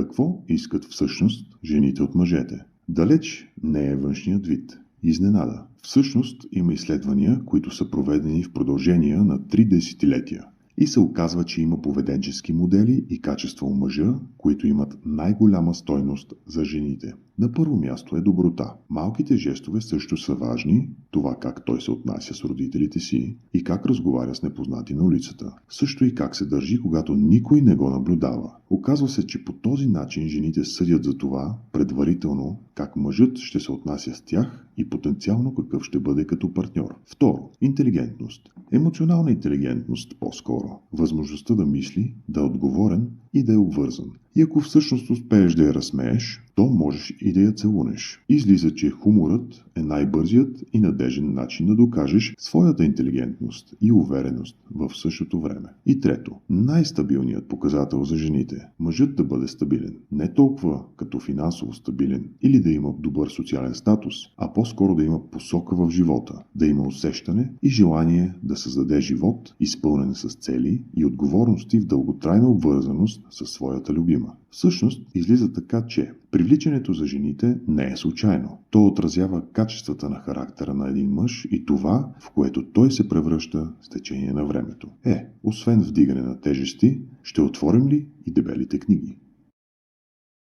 Какво искат всъщност жените от мъжете? Далеч не е външният вид. Изненада. Всъщност има изследвания, които са проведени в продължение на 3 десетилетия. И се оказва, че има поведенчески модели и качества у мъжа, които имат най-голяма стойност за жените. На първо място е доброта. Малките жестове също са важни, това как той се отнася с родителите си и как разговаря с непознати на улицата. Също и как се държи, когато никой не го наблюдава. Оказва се, че по този начин жените съдят за това предварително как мъжът ще се отнася с тях и потенциално какъв ще бъде като партньор. Второ, интелигентност. Емоционална интелигентност по-скоро. Възможността да мисли, да е отговорен и да е обвързан. И ако всъщност успееш да я разсмееш, то можеш и да я целунеш. Излиза, че хуморът е най-бързият и надежден начин да докажеш своята интелигентност и увереност в същото време. И трето, най-стабилният показател за жените. Мъжът да бъде стабилен. Не толкова като финансово стабилен или да има добър социален статус, а по-скоро да има посока в живота, да има усещане и желание да създаде живот, изпълнен с цели и отговорности в дълготрайна обвързаност със своята любима. Всъщност, излиза така, че привличането за жените не е случайно. То отразява качествата на характера на един мъж и това, в което той се превръща с течение на времето. Освен вдигане на тежести, ще отворим ли и дебелите книги?